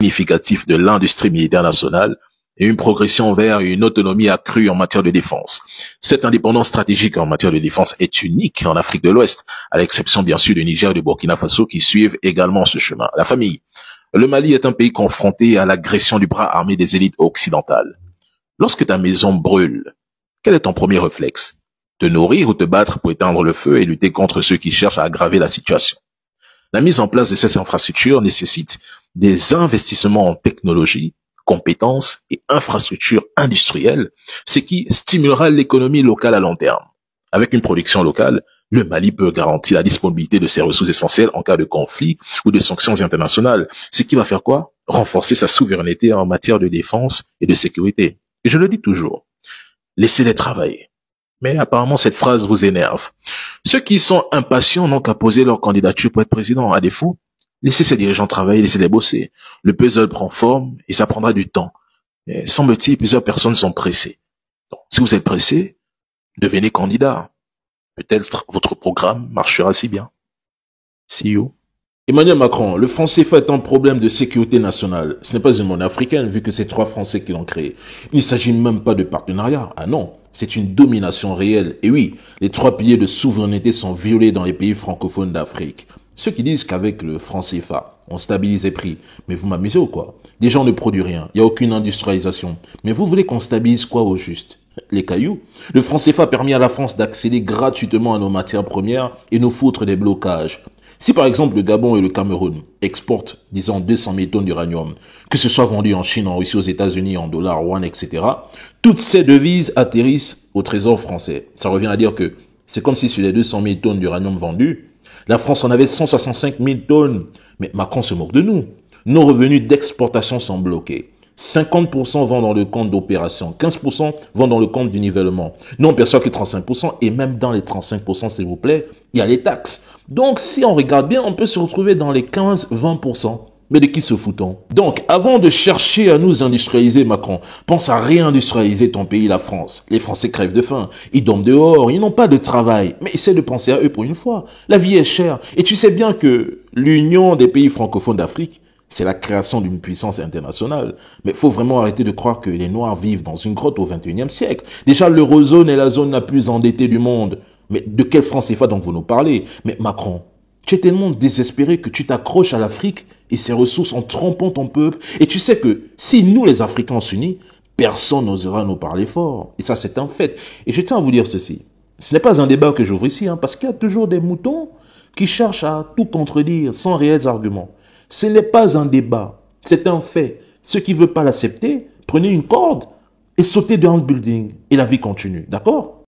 significatif de l'industrie militaire nationale et une progression vers une autonomie accrue en matière de défense. Cette indépendance stratégique en matière de défense est unique en Afrique de l'Ouest, à l'exception bien sûr du Niger et du Burkina Faso qui suivent également ce chemin. La famille. Le Mali est un pays confronté à l'agression du bras armé des élites occidentales. Lorsque ta maison brûle, quel est ton premier réflexe? Te nourrir ou te battre pour éteindre le feu et lutter contre ceux qui cherchent à aggraver la situation? La mise en place de ces infrastructures nécessite des investissements en technologie, compétences et infrastructures industrielles, ce qui stimulera l'économie locale à long terme. Avec une production locale, le Mali peut garantir la disponibilité de ses ressources essentielles en cas de conflit ou de sanctions internationales, ce qui va faire quoi? Renforcer sa souveraineté en matière de défense et de sécurité. Et je le dis toujours, laissez-les travailler. Mais apparemment, cette phrase vous énerve. Ceux qui sont impatients n'ont qu'à poser leur candidature pour être président. À défaut, laissez ces dirigeants travailler, laissez-les bosser. Le puzzle prend forme et ça prendra du temps. Et semble-t-il, plusieurs personnes sont pressées. Donc, si vous êtes pressé, devenez candidat. Peut-être votre programme marchera si bien. See you. Emmanuel Macron, le franc CFA est un problème de sécurité nationale. Ce n'est pas une monnaie africaine, vu que c'est 3 Français qui l'ont créé. Il ne s'agit même pas de partenariat. Ah non, c'est une domination réelle. Et oui, les 3 piliers de souveraineté sont violés dans les pays francophones d'Afrique. Ceux qui disent qu'avec le franc CFA, on stabilise les prix. Mais vous m'amusez ou quoi? Des gens ne produisent rien, il n'y a aucune industrialisation. Mais vous voulez qu'on stabilise quoi au juste? Les cailloux? Le franc CFA a permis à la France d'accéder gratuitement à nos matières premières et nous foutre des blocages. Si par exemple le Gabon et le Cameroun exportent, disons, 200 000 tonnes d'uranium, que ce soit vendu en Chine, en Russie, aux États-Unis, en dollars, yuan, etc., toutes ces devises atterrissent au trésor français. Ça revient à dire que c'est comme si sur les 200 000 tonnes d'uranium vendues, la France en avait 165 000 tonnes. Mais Macron se moque de nous. Nos revenus d'exportation sont bloqués. 50% vont dans le compte d'opération, 15% vont dans le compte du nivellement. Nous, on perçoit que 35%, et même dans les 35%, s'il vous plaît, il y a les taxes. Donc, si on regarde bien, on peut se retrouver dans les 15-20%. Mais de qui se fout-on? Donc, avant de chercher à nous industrialiser, Macron, pense à réindustrialiser ton pays, la France. Les Français crèvent de faim. Ils dorment dehors. Ils n'ont pas de travail. Mais essaie de penser à eux pour une fois. La vie est chère. Et tu sais bien que l'Union des pays francophones d'Afrique, c'est la création d'une puissance internationale. Mais il faut vraiment arrêter de croire que les Noirs vivent dans une grotte au XXIe siècle. Déjà, l'eurozone est la zone la plus endettée du monde. Mais de quel franc CFA donc vous nous parlez? Mais Macron, tu es tellement désespéré que tu t'accroches à l'Afrique et ses ressources en trompant ton peuple. Et tu sais que si nous, les Africains, s'unissent, personne n'osera nous parler fort. Et ça, c'est un fait. Et je tiens à vous dire ceci. Ce n'est pas un débat que j'ouvre ici, parce qu'il y a toujours des moutons qui cherchent à tout contredire sans réels arguments. Ce n'est pas un débat, c'est un fait. Ceux qui ne veulent pas l'accepter, prenez une corde et sautez dans le building. Et la vie continue, d'accord?